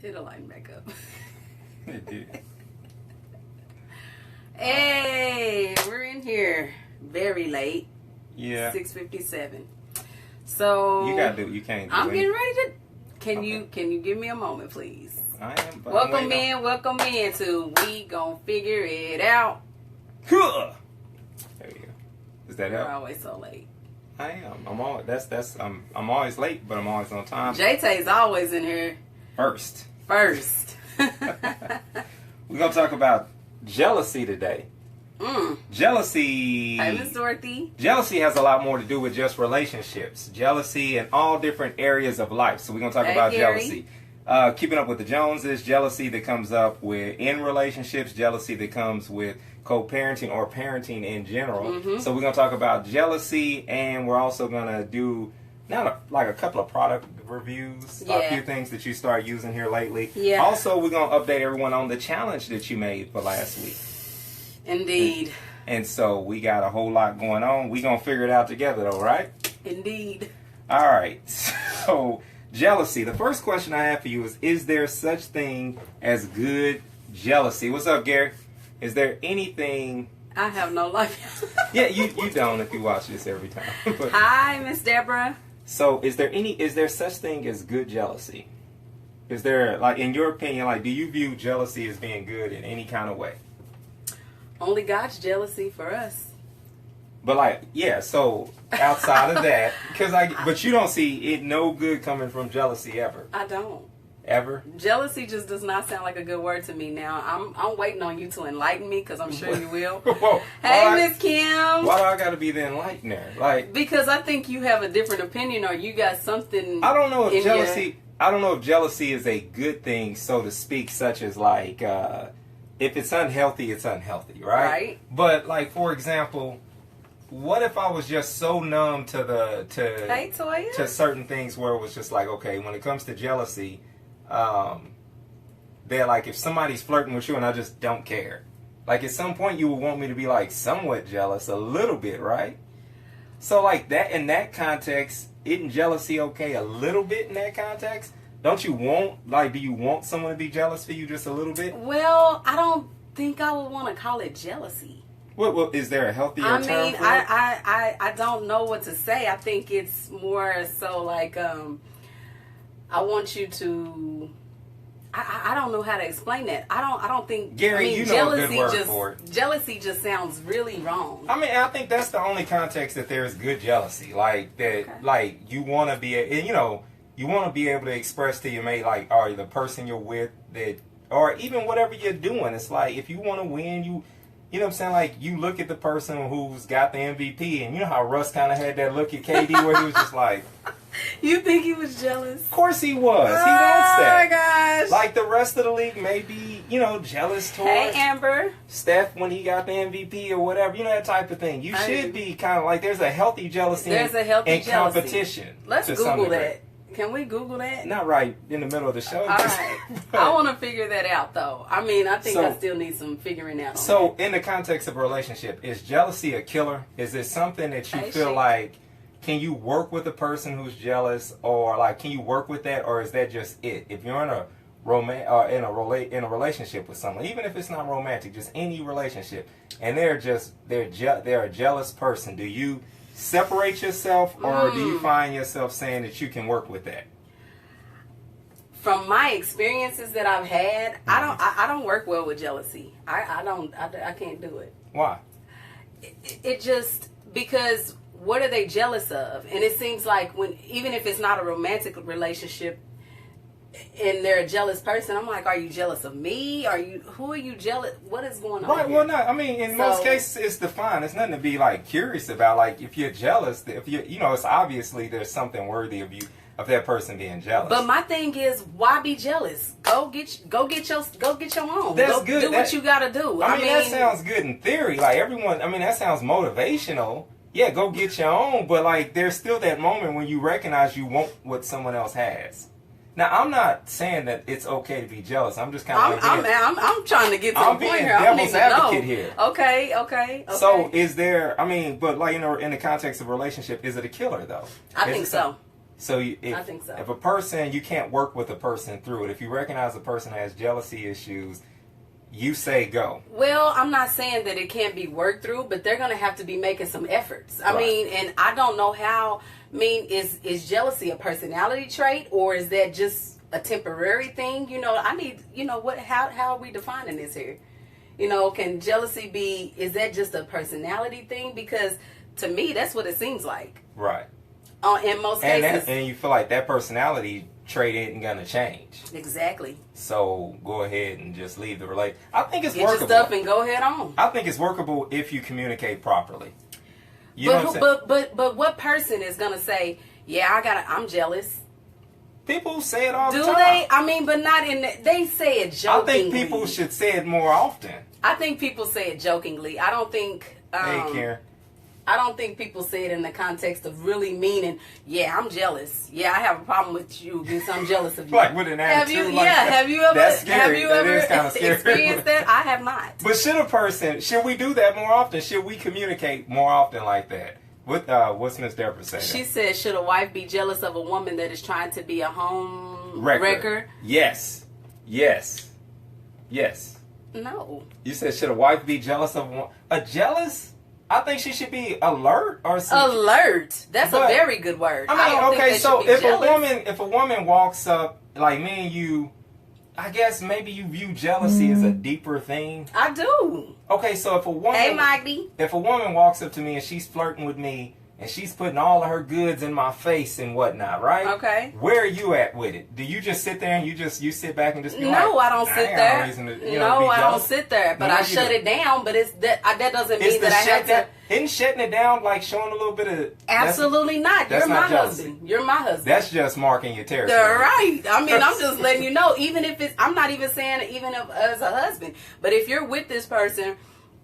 It'll lighten back up. It did. Hey, we're in here very late. Yeah. 6:57. So You gotta do. You can't. I'm getting ready to. Can you give me a moment, please? I am. But Welcome in to We Gon' Figure It Out. There you go. Is that You're help? always so late. I am. I'm always. I'm always late, but I'm always on time. JT's always in here First. We're We're gonna talk about jealousy today. Jealousy. Hey, Miss Dorothy. Jealousy has a lot more to do with just relationships. Jealousy in all different areas of life. So we're going to talk about Gary. jealousy. Keeping up with the Joneses, jealousy that comes up in relationships, jealousy that comes with co-parenting or parenting in general. Mm-hmm. So we're going to talk about jealousy, and we're also going to do a couple of product reviews, a few things that you start using here lately. Yeah. Also, we're going to update everyone on the challenge that you made for last week. Indeed. And so we got a whole lot going on. We're going to figure it out together though, right? Indeed. All right. So jealousy. The first question I have for you is there such thing as good jealousy? What's up, Gary? Is there anything... I have no life. Yeah, you don't if you watch this every time. But, Hi, Miss Deborah. so is there such thing as good jealousy? Is there, like, in your opinion, like, do you view jealousy as being good in any kind of way? Only God's jealousy for us. But like, yeah, so outside of that, but you don't see it no good coming from jealousy ever. I don't. Ever? Jealousy just does not sound like a good word to me now. I'm waiting on you to enlighten me because I'm sure you will. Whoa, Hey, Miss Kim. Why do I got to be the enlightener? Like, because I think you have a different opinion or you got something. I don't know if jealousy. I don't know if jealousy is a good thing, so to speak, such as like. If it's unhealthy, it's unhealthy, right? Right. But like, for example, what if I was just so numb to Hey, Toya. to certain things where it was just like, okay, when it comes to jealousy, they're like, if somebody's flirting with you and I just don't care, like at some point you would want me to be like somewhat jealous, a little bit, right? So like that in that context, isn't jealousy okay a little bit in that context? Don't you do you want someone to be jealous for you just a little bit? Well, I don't think I would want to call it jealousy. Well, is there a healthier term for it? I don't know what to say. I think it's more so like, I want you to, I don't know how to explain that. I don't think, Gary, you know a good word for it. Jealousy just sounds really wrong. I mean, I think that's the only context that there's good jealousy. Like, that, like, you want to be, and you know, you want to be able to express to your mate, like, or the person you're with, that, or even whatever you're doing. It's like, if you want to win, you know what I'm saying? Like, you look at the person who's got the MVP, and you know how Russ kind of had that look at KD where he was just like... You think he was jealous? Of course he was. He wants that. Oh, my gosh. Like, the rest of the league may be, you know, jealous towards... Hey, Amber. Steph when he got the MVP or whatever. You know, that type of thing. You should be kind of like, there's a healthy jealousy and competition. Let's Google that. Can we Google that? Not right in the middle of the show. All right. I want to figure that out, though. I mean, I think I still need some figuring out on So, in the context of a relationship, is jealousy a killer? Is it something that you feel like, can you work with a person who's jealous? Or, like, can you work with that? Or is that just it? If you're in a relationship with someone, even if it's not romantic, just any relationship, and they're a jealous person, do you separate yourself, or do you find yourself saying that you can work with that? From my experiences that I've had, I don't work well with jealousy. I can't do it. Why? It just, because what are they jealous of? And it seems like even if it's not a romantic relationship and they're a jealous person, I'm like, are you jealous of me? Who are you jealous? What is going on? Right. Well, no. I mean, in most cases, it's defined. It's nothing to be like curious about. Like, if you're jealous, it's obviously there's something worthy of that person being jealous. But my thing is, why be jealous? Go get your own. That's good. Do what you gotta do. I mean, that sounds good in theory. Like everyone. I mean, that sounds motivational. Yeah, go get your own. But like, there's still that moment when you recognize you want what someone else has. Now, I'm not saying that it's okay to be jealous. I'm just kind of I'm trying to get to the point here. I'm being devil's advocate here. Okay. So, is there, I mean, but like, in the context of a relationship, is it a killer, though? I think so. So I think so. If a person, you can't work with a person through it. If you recognize a person has jealousy issues, you say go. Well, I'm not saying that it can't be worked through, but they're going to have to be making some efforts. I Right. mean, and I don't know how. I mean, is jealousy a personality trait, or is that just a temporary thing? You know, I need, you know, what? How are we defining this here? You know, can jealousy be? Is that just a personality thing? Because to me, that's what it seems like. Right. In most cases. And you feel like that personality trait isn't gonna change. Exactly. So go ahead and just leave the relate. I think it's Get workable. your stuff and go ahead on. I think it's workable if you communicate properly. You know what I'm saying? But what person is gonna say, yeah, I'm jealous? People say it all the time. Do they? I mean, but not in they say it jokingly. I think people should say it more often. I think people say it jokingly. I don't think Hey, Karen. I don't think people say it in the context of really meaning, yeah, I'm jealous. Yeah, I have a problem with you because I'm jealous of you. Like with an attitude like that. Have you ever That's scary. have you That ever is kinda scary. experienced that? I have not. But should we do that more often? Should we communicate more often like that? What's Miss Deborah saying? She said, should a wife be jealous of a woman that is trying to be a home wrecker? Yes. Yes. Yes. No. You said, should a wife be jealous of a jealous? I think she should be alert or something. Alert. That's a very good word. I mean, don't okay, think so if a woman walks up like me and you, I guess maybe you view jealousy as a deeper thing. I do. Okay, so if a woman walks up to me and she's flirting with me and she's putting all of her goods in my face and whatnot, right? Okay. Where are you at with it? Do you just sit there and you sit back and just be like, no, I don't sit there. I don't sit there, but I shut it down. But that doesn't mean that I have to. Isn't shutting it down like showing a little bit of? Absolutely not. You're my jealousy. husband. You're my husband. That's just marking your territory. Right. I mean, I'm just letting you know. Even if it's, I'm not even saying even if, as a husband, but if you're with this person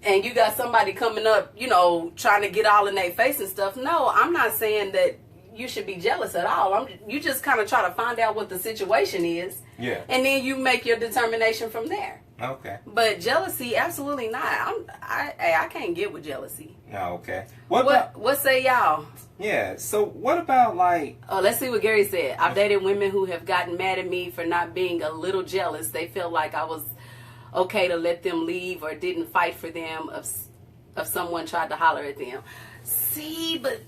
and you got somebody coming up, you know, trying to get all in their face and stuff. No, I'm not saying that you should be jealous at all. You just kind of try to find out what the situation is. Yeah. And then you make your determination from there. Okay. But jealousy, absolutely not. I can't get with jealousy. No, okay. What say y'all? Yeah, so what about like... Oh, let's see what Gary said. I've dated women who have gotten mad at me for not being a little jealous. They felt like I was okay to let them leave or didn't fight for them if someone tried to holler at them. See, but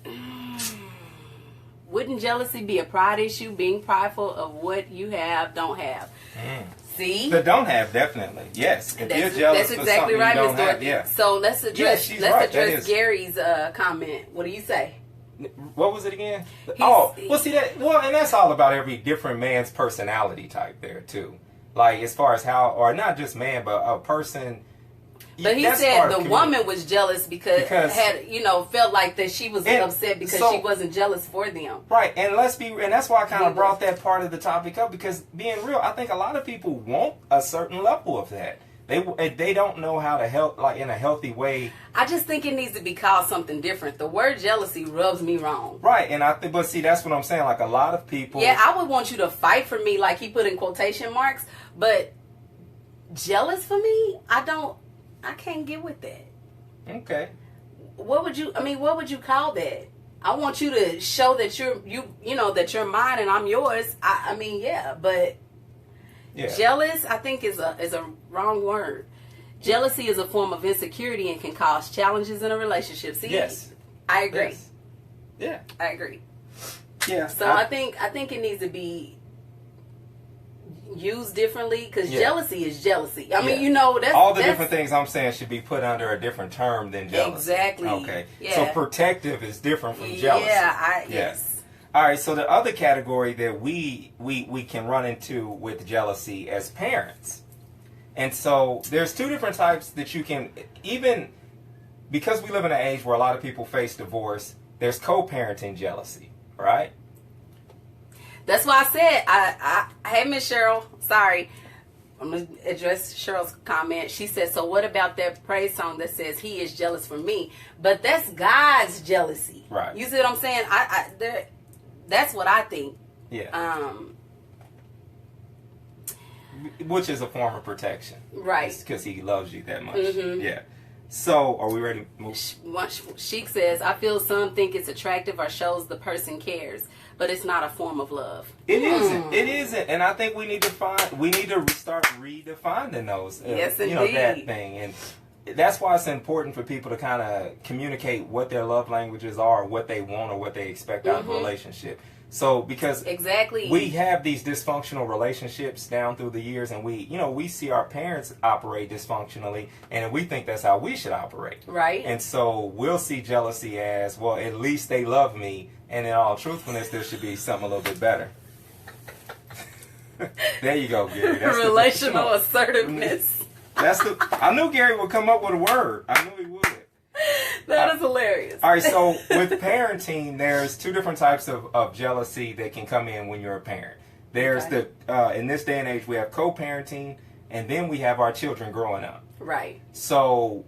wouldn't jealousy be a pride issue? Being prideful of what you have, don't have. See? The don't have, definitely. Yes. If you're jealous that's exactly for right, something you Ms. don't have, Dorothy. yeah. So let's address Gary's comment. What do you say? What was it again? And that's all about every different man's personality type there too. Like as far as how, or not just man, but a person. But he said the woman was jealous because had felt like that she was upset because she wasn't jealous for them. Right, and that's why I kind of brought that part of the topic up, because being real, I think a lot of people want a certain level of that. They don't know how to help, like in a healthy way. I just think it needs to be called something different. The word jealousy rubs me wrong. Right, and but see, that's what I'm saying. Like a lot of people. Yeah, I would want you to fight for me, like he put in quotation marks. But jealous for me, I can't get with that. Okay. What would you call that? I want you to show that that you're mine and I'm yours. But jealous, I think is a wrong word. Jealousy is a form of insecurity and can cause challenges in a relationship. See? Yes. I agree. Yes. Yeah. I agree. Yeah. So I think it needs to be used differently, because jealousy is jealousy. I mean, that's all the different things I'm saying should be put under a different term than jealousy. Exactly. Okay. Yeah. So protective is different from jealousy. Yes. All right. So the other category that we can run into with jealousy as parents, and so there's two different types that you can, even because we live in an age where a lot of people face divorce. There's co-parenting jealousy, right? That's why I said, hey, Miss Cheryl, sorry. I'm going to address Cheryl's comment. She said, so what about that praise song that says he is jealous for me? But that's God's jealousy. Right. You see what I'm saying? That's what I think. Yeah. Which is a form of protection. Right. Because he loves you that much. Mm-hmm. Yeah. So, are we ready to move? Sheik says, I feel some think it's attractive or shows the person cares. but it's not a form of love. It isn't. It isn't. And I think we need to start redefining those. Yes, indeed. That thing. And that's why it's important for people to kind of communicate what their love languages are, what they want, or what they expect out of a relationship. So, because exactly, we have these dysfunctional relationships down through the years, and we see our parents operate dysfunctionally, and we think that's how we should operate. Right. And so we'll see jealousy as, well, at least they love me, and in all truthfulness, there should be something a little bit better. There you go, Gary. That's relational assertiveness. I knew Gary would come up with a word. I knew he would. That is hilarious. All right, so with parenting, there's two different types of jealousy that can come in when you're a parent. There's in this day and age, we have co-parenting, and then we have our children growing up. Right. So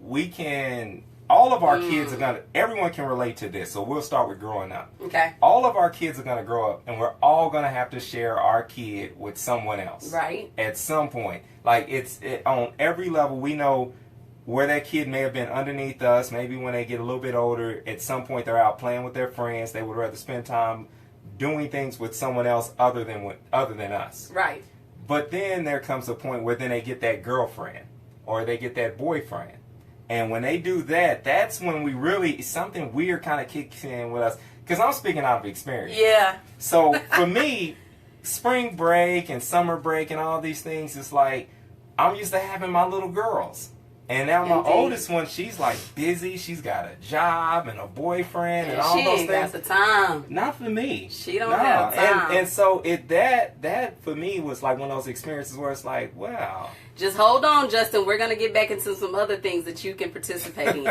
all of our kids everyone can relate to this, so we'll start with growing up. Okay. All of our kids are going to grow up, and we're all going to have to share our kid with someone else. Right. At some point. Like, on every level, we know where that kid may have been underneath us. Maybe when they get a little bit older, at some point they're out playing with their friends. They would rather spend time doing things with someone else other than us. Right. But then there comes a point where then they get that girlfriend or they get that boyfriend. And when they do that, that's when something weird kind of kicks in with us. Because I'm speaking out of experience. Yeah. So for me, spring break and summer break and all these things, it's like I'm used to having my little girls. And now my oldest one, she's like busy. She's got a job and a boyfriend and all those things. She ain't got the time. Not for me. She don't have time. And so that for me was like one of those experiences where it's like, wow. Just hold on, Justin. We're going to get back into some other things that you can participate in.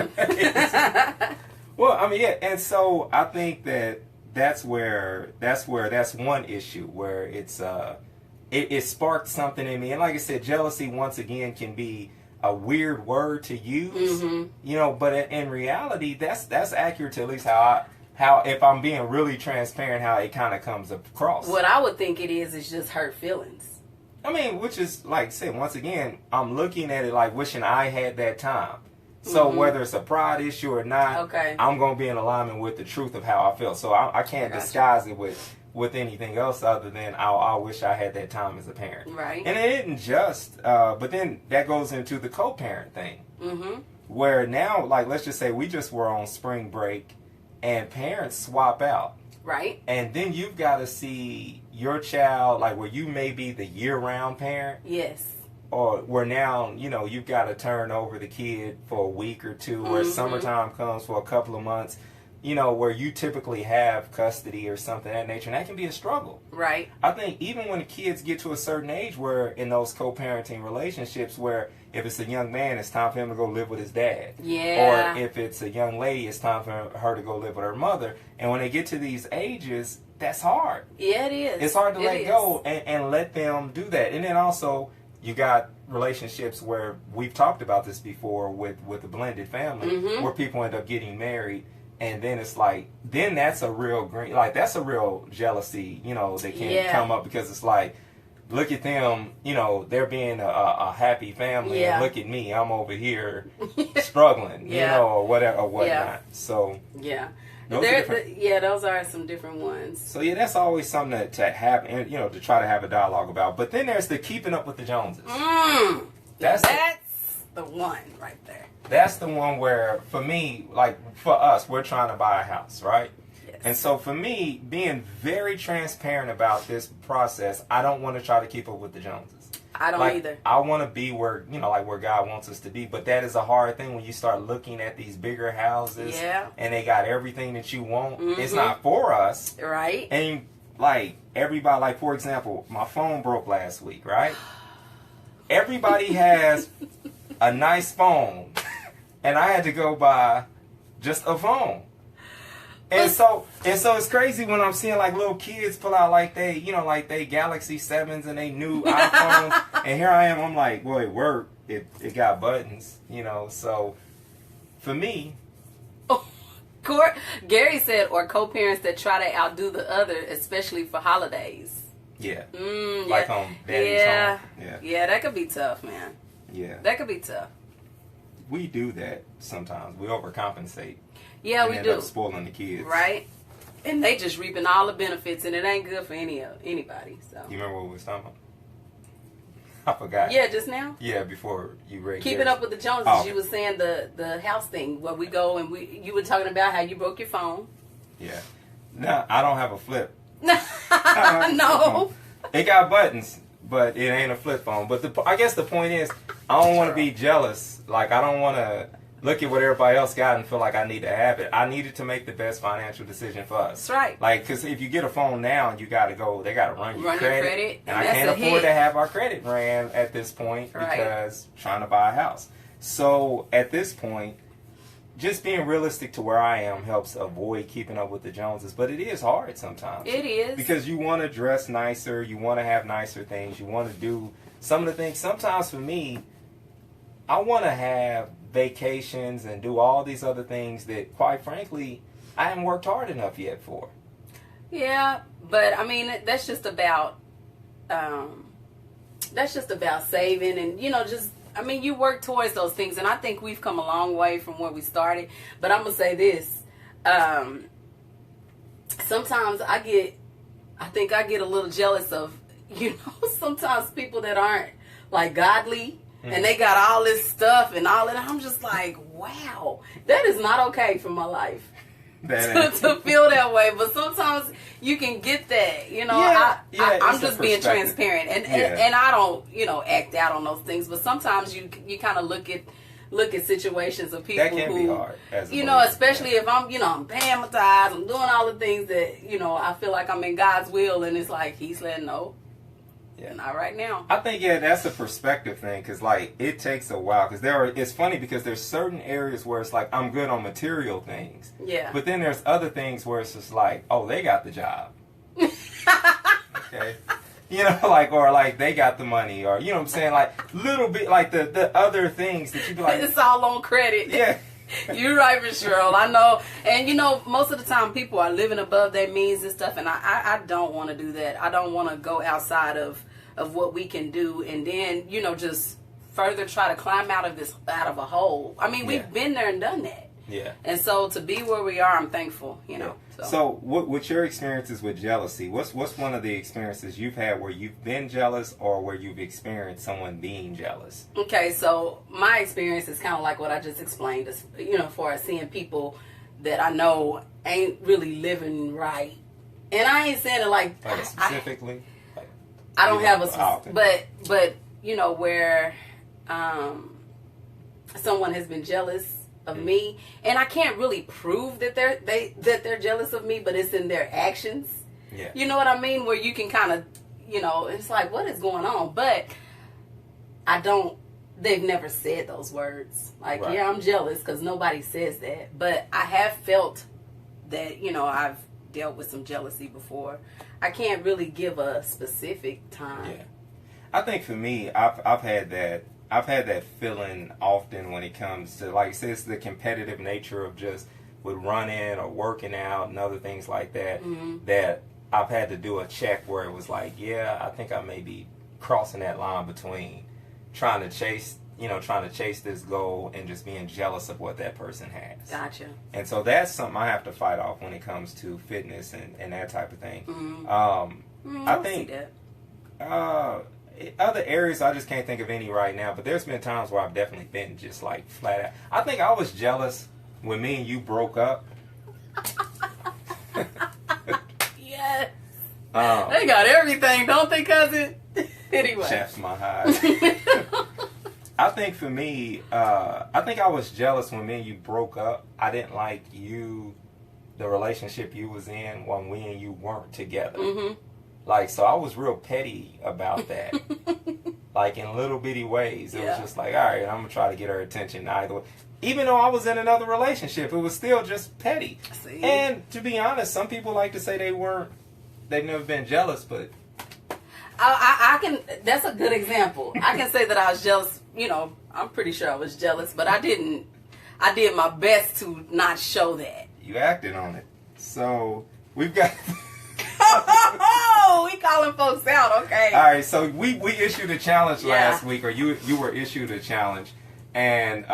Well, I mean, yeah. And so I think that's one issue where it sparked something in me. And like I said, jealousy once again can be a weird word to use, but in reality, that's accurate to at least how if I'm being really transparent, how it kind of comes across. What I would think it is just hurt feelings. I mean, which is, like I said, once again, I'm looking at it like wishing I had that time. So whether it's a pride issue or not, I'm going to be in alignment with the truth of how I feel. So I can't disguise it with anything else other than I wish I had that time as a parent. Right. And it isn't just, but then that goes into the co-parent thing. Mm-hmm. Where now, like, let's just say we just were on spring break and parents swap out. Right. And then you've got to see your child, like, where you may be the year-round parent. Yes. Or where now, you've got to turn over the kid for a week or two, where summertime comes for a couple of months. Where you typically have custody or something of that nature, and that can be a struggle. Right. I think even when the kids get to a certain age where in those co-parenting relationships where if it's a young man, it's time for him to go live with his dad. Yeah. Or if it's a young lady, it's time for her to go live with her mother. And when they get to these ages, that's hard. Yeah, it is. It's hard to let go and let them do that. And then also, you got relationships where we've talked about this before with a blended family where people end up getting married. And then it's like, then that's a real that's a real jealousy, that can come up because it's like, look at them, they're being a happy family, and look at me, I'm over here struggling, or whatever, or whatnot. Yeah. So those are some different ones. So that's always something to have, and to try to have a dialogue about. But then there's the keeping up with the Joneses. That's the one right there. That's the one where, for me, like for us, we're trying to buy a house, right? Yes. And so for me, being very transparent about this process, I don't want to try to keep up with the Joneses. I don't either. I want to be where, where God wants us to be. But that is a hard thing when you start looking at these bigger houses and they got everything that you want. It's not for us. Right. And like everybody, like for example, my phone broke last week, right? Everybody has a nice phone. And I had to go buy just a phone. And so it's crazy when I'm seeing like little kids pull out like they Galaxy 7s and they new iPhones. And here I am, I'm like, well, it worked. It got buttons, so for me. Gary said, or co-parents that try to outdo the other, especially for holidays. Yeah. Like on daddy's home. Yeah, that could be tough, man. Yeah. That could be tough. We do that sometimes. We overcompensate. Yeah, we do. End up spoiling the kids. Right. And they just reaping all the benefits, and it ain't good for anybody. So you remember what we was talking about? I forgot. Yeah, just now. Yeah, before you read. Keeping up with the Joneses. Oh. You were saying the house thing where we go and you were talking about how you broke your phone. Yeah. No, I don't have a flip. No. It got buttons, but it ain't a flip phone. But I guess the point is, I don't want to be jealous. Like, I don't want to look at what everybody else got and feel like I need to have it. I needed to make the best financial decision for us. That's right. Like, because if you get a phone now, you got to go, they got to run your credit. And I can't afford to have our credit ran at this point because trying to buy a house. So, at this point, just being realistic to where I am helps avoid keeping up with the Joneses. But it is hard sometimes. It is. Because you want to dress nicer, you want to have nicer things, you want to do some of the things. Sometimes for me, I want to have vacations and do all these other things that, quite frankly, I haven't worked hard enough yet for. Yeah, but I mean, that's just about saving and, just, I mean, you work towards those things, and I think we've come a long way from where we started. But I'm going to say this. Sometimes I think I get a little jealous of, sometimes people that aren't, like, godly, and they got all this stuff and all that. I'm just like, wow, that is not okay for my life. to feel that way. But sometimes you can get that, I'm just being transparent, and I don't, act out on those things. But sometimes you kind of look at situations of people that can who, be hard, especially if I'm paying my tithes, I'm doing all the things that I feel like I'm in God's will, and it's like He's letting no. Yeah, not right now. I think that's a perspective thing, because it takes a while. Because it's funny because there's certain areas where it's like I'm good on material things. Yeah. But then there's other things where it's just like, oh, they got the job. Okay. Or they got the money, or what I'm saying, little bit the other things that you be like. It's all on credit. Yeah. You're right, Miss Cheryl. I know. And, most of the time people are living above their means and stuff. And I don't want to do that. I don't want to go outside of what we can do. And then, just further try to climb out of a hole. I mean, we've been there and done that. Yeah. And so to be where we are, I'm thankful, So what's your experiences with jealousy? What's one of the experiences you've had where you've been jealous or where you've experienced someone being jealous? Okay, so my experience is kind of like what I just explained, as for seeing people that I know ain't really living right. And I ain't saying it like specifically. I don't have a but where someone has been jealous of me, and I can't really prove that they're jealous of me, but it's in their actions. Yeah. You know what I mean? Where you can kind of, it's like, what is going on? But they've never said those words. Like, yeah, I'm jealous, because nobody says that. But I have felt that, I've dealt with some jealousy before. I can't really give a specific time. Yeah. I think for me, I've had that feeling often when it comes to, like I said, it's the competitive nature of just with running or working out and other things like that, that I've had to do a check where it was like, yeah, I think I may be crossing that line between trying to chase this goal and just being jealous of what that person has. Gotcha. And so that's something I have to fight off when it comes to fitness and that type of thing. I think see that. Other areas, I just can't think of any right now, but there's been times where I've definitely been just flat out. I think I was jealous when me and you broke up. Yes. They got everything, don't they, cousin? Anyway. Chaps my hide. I think for me, I think I was jealous when me and you broke up. I didn't like the relationship you was in when we and you weren't together. So I was real petty about that. In little bitty ways. It was just like, all right, I'm going to try to get her attention either way. Even though I was in another relationship, it was still just petty. See? And to be honest, some people like to say they've never been jealous, but... I can, that's a good example. I can say that I was jealous, I'm pretty sure I was jealous, but I didn't. I did my best to not show that. You acted on it. So, we've got... Oh, we calling folks out, okay. All right, so we issued a challenge last week, or you were issued a challenge, and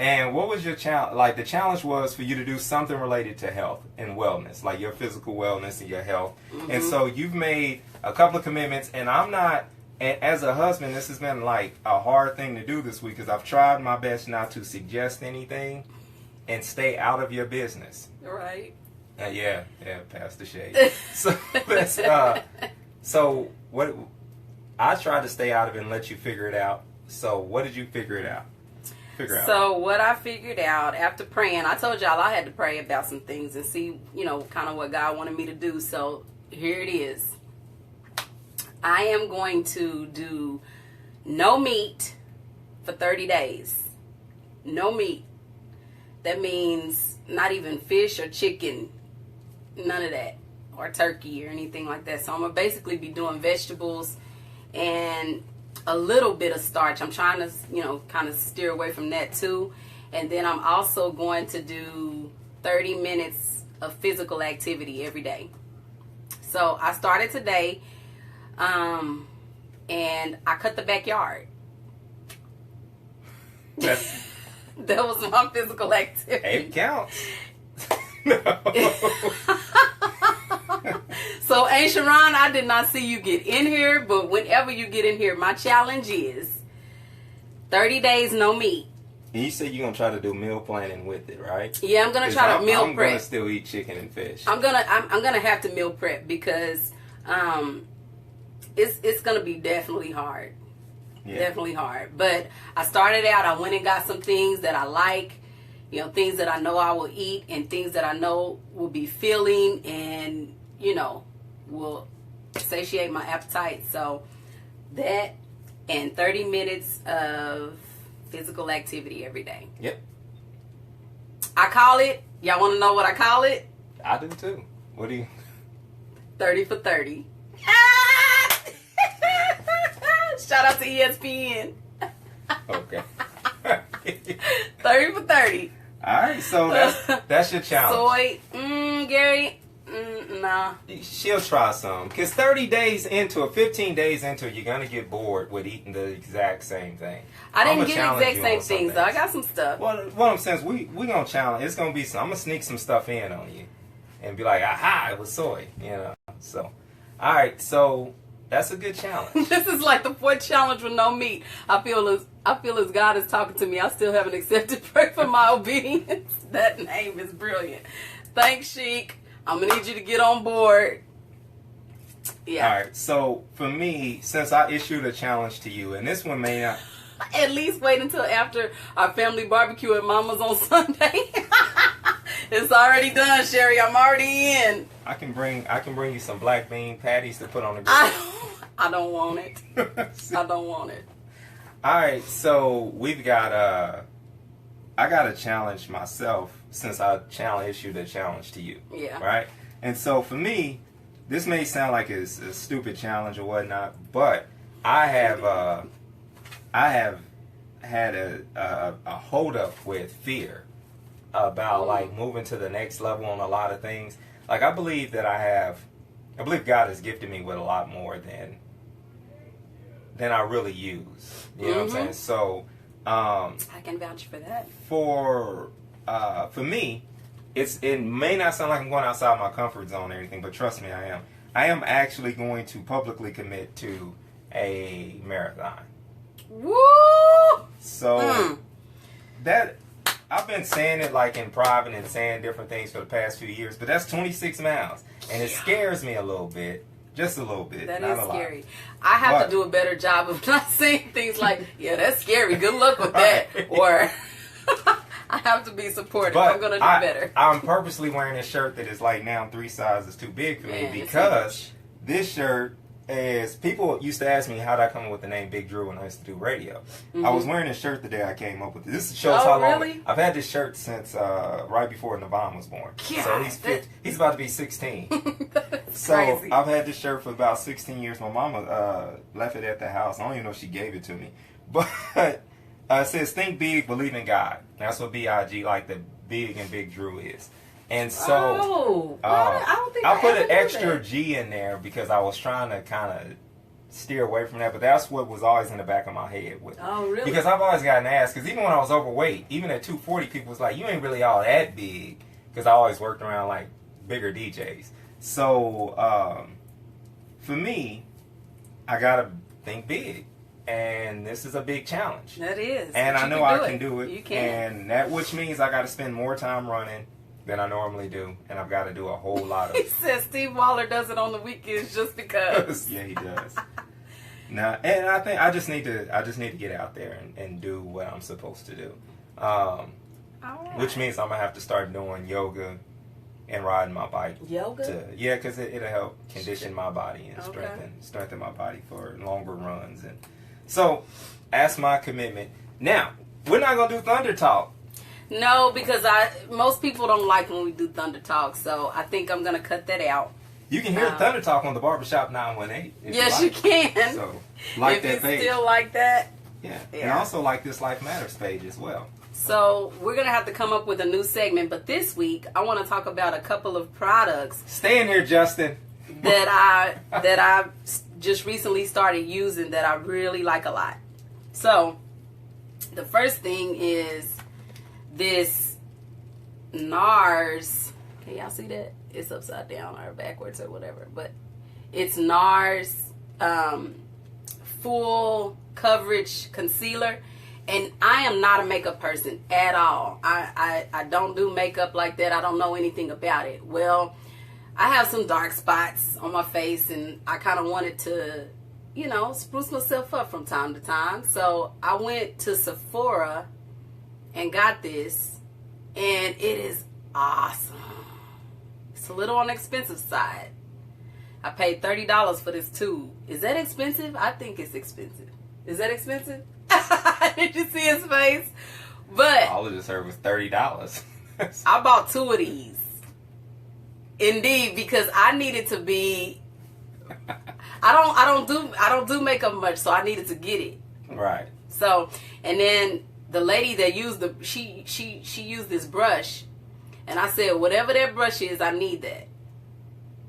And what was your challenge? Like, the challenge was for you to do something related to health and wellness, like your physical wellness and your health. Mm-hmm. And so you've made a couple of commitments, and I'm not, and as a husband, this has been like a hard thing to do this week because I've tried my best not to suggest anything and stay out of your business. Right. Yeah, pass the shade. So let's, so what, I tried to stay out of it and let you figure it out. So what did you figure out? So what I figured out after praying, I told y'all I had to pray about some things and see, kind of what God wanted me to do. So here it is. I am going to do no meat for 30 days. No meat. That means not even fish or chicken. None of that. Or turkey or anything like that. So I'm going to basically be doing vegetables and a little bit of starch. I'm trying to, kind of steer away from that too. And then I'm also going to do 30 minutes of physical activity every day. So I started today, and I cut the backyard. That was my physical activity. It counts. So, Aunt Sharon, I did not see you get in here, but whenever you get in here, my challenge is 30 days no meat. And you said you're going to try to do meal planning with it, right? Yeah, I'm going to try to meal prep. I'm going to still eat chicken and fish. I'm going to have to meal prep because it's going to be definitely hard. Yeah. Definitely hard. But I started out, I went and got some things that I like, things that I know I will eat and things that I know will be filling and, will satiate my appetite. So that and 30 minutes of physical activity every day. Yep. I call it, y'all want to know what I call it? I do too. What do you? 30 for 30. Shout out to ESPN. Okay. 30 for 30. All right, so that's your challenge. Soy, Gary, nah. She'll try some. Because 30 days into it, 15 days into it, you're going to get bored with eating the exact same thing. I didn't get the exact same things, though. I got some stuff. Well, what I'm saying is we going to challenge. It's going to be some. I'm going to sneak some stuff in on you. And be like, aha, it was soy. So, all right, so that's a good challenge. This is like the 4th challenge with no meat. I feel as God is talking to me. I still haven't accepted prayer for my obedience. That name is brilliant. Thanks, Sheik. I'm going to need you to get on board. Yeah. All right. So, for me, since I issued a challenge to you, and this one may not... At least wait until after our family barbecue at Mama's on Sunday. It's already done, Sherry. I'm already in. I can bring you some black bean patties to put on the grill. I don't want it. I don't want it. All right, so we've got I got a challenge myself since I issued a challenge to you. Yeah. Right? And so for me, this may sound like it's a stupid challenge or whatnot, but I have had a hold up with fear about like moving to the next level on a lot of things. Like I believe God has gifted me with a lot more than I really use. You know what I'm saying? So I can vouch for that. For me, it may not sound like I'm going outside my comfort zone or anything, but trust me, I am. I am actually going to publicly commit to a marathon. Woo! So that I've been saying it like in private and saying different things for the past few years, but that's 26 miles, and it scares me a little bit, just a little bit. That not is a scary. lot. I have to do a better job of not saying things like, "Yeah, that's scary. Good luck with that," or I have to be supportive. But I'm gonna do better. I'm purposely wearing a shirt that is like now 3 sizes too big for me because this shirt is. People used to ask me how did I come up with the name Big Drew when I used to do radio. I was wearing this shirt the day I came up with it. This shows how long I've had this shirt since right before Navon was born. God, so he's about to be 16. So crazy. I've had this shirt for about 16 years. My mama left it at the house. I don't even know if she gave it to me, but it says "Think big, believe in God." That's what BIG, like the big and Big Drew is. And so I don't think I put ever an knew extra that. G in there because I was trying to kind of steer away from that, but that's what was always in the back of my head with. Oh, really? Because I've always gotten asked, because even when I was overweight, even at 240, people was like, you ain't really all that big, because I always worked around like bigger DJs. So for me, I gotta think big, and this is a big challenge. That is. And I know I can do it. You can. And that, which means I got to spend more time running than I normally do, and I've got to do a whole lot of. He says Steve Waller does it on the weekends just because. Yeah, he does. Now, and I think I just need to get out there and do what I'm supposed to do, which means I'm gonna have to start doing yoga and riding my bike. Yoga? Because it'll help condition my body and strengthen my body for longer runs. And so that's my commitment. Now, we're not gonna do Thunder Talk. No, because most people don't like when we do Thunder Talk, so I think I'm gonna cut that out. You can hear Thunder Talk on the Barbershop 918. Yes, you can. So, like if that you page. Still like that. Yeah. And also like this Life Matters page as well. So we're gonna have to come up with a new segment, but this week I want to talk about a couple of products. Stay in here, Justin. that I just recently started using that I really like a lot. So the first thing is this NARS. Can y'all see that? It's upside down or backwards or whatever, but it's NARS full coverage concealer. And I am not a makeup person at all. I don't do makeup like that. I don't know anything about it. Well, I have some dark spots on my face, and I kind of wanted to, spruce myself up from time to time. So I went to Sephora and got this, and it is awesome. It's a little on the expensive side. I paid $30 for this tube. Is that expensive? I think it's expensive. Is that expensive? Did you see his face? But all I just heard was $30. I bought 2 of these. Indeed, because I needed to be. I don't do makeup much, so I needed to get it. Right. So, and then the lady that used she used this brush, and I said, whatever that brush is, I need that.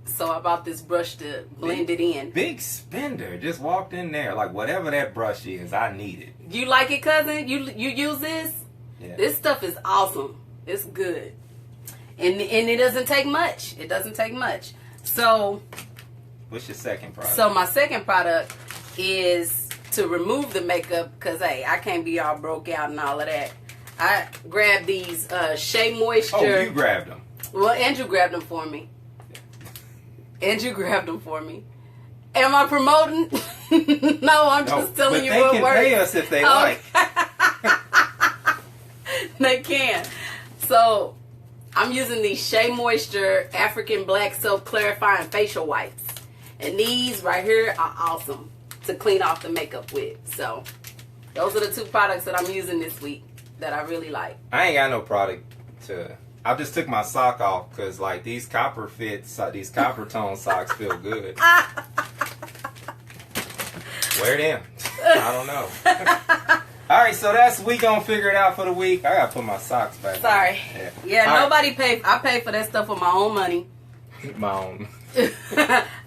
So I bought this brush to blend it in. Big spender. Just walked in there like, whatever that brush is, I need it. You like it, cousin? You use this? Yeah. This stuff is awesome. It's good. And it doesn't take much. It doesn't take much. So what's your second product? So my second product is to remove the makeup, because hey, I can't be all broke out and all of that. I grabbed these Shea Moisture. Oh, you grabbed them. Well, Andrew grabbed them for me. Andrew grabbed them for me. Am I promoting? No, I'm just telling you what works. But they can pay us if they like. They can. So I'm using these Shea Moisture African Black Soap Clarifying Facial Wipes. And these right here are awesome to clean off the makeup with. So those are the 2 products that I'm using this week that I really like. I ain't got no product to... I just took my sock off because, like, these copper tone socks feel good. Wear them. I don't know. All right, so we gonna figure it out for the week. I gotta put my socks back. Sorry. On. Yeah, nobody paid. I paid for that stuff with my own money. My own.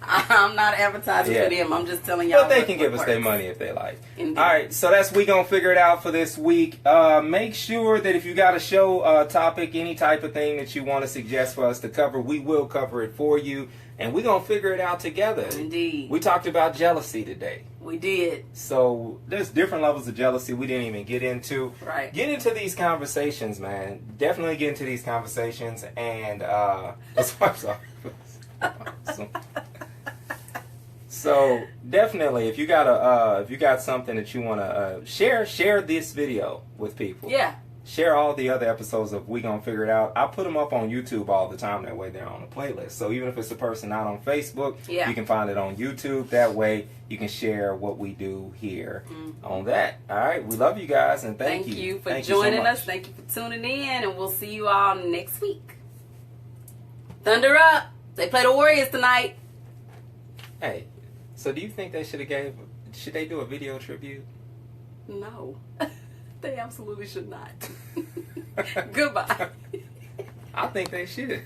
I'm not advertising for them. I'm just telling y'all. But they can give us their money if they like. Indeed. All right, so we gonna figure it out for this week. Make sure that if you got a show topic, any type of thing that you want to suggest for us to cover, we will cover it for you, and we gonna figure it out together. Indeed. We talked about jealousy today. We did. So there's different levels of jealousy we didn't even get into. Right. Get into these conversations, man. Definitely get into these conversations, and so definitely, if you got something that you want to share this video with people. Yeah. Share all the other episodes of We Gonna Figure It Out. I put them up on YouTube all the time. That way they're on the playlist. So even if it's a person not on Facebook, you can find it on YouTube. That way you can share what we do here on that. All right. We love you guys, and thank you for joining us. Thank you for tuning in, and we'll see you all next week. Thunder up. They play the Warriors tonight. Hey, so do you think they should they do a video tribute? No. They absolutely should not. Goodbye. I think they should.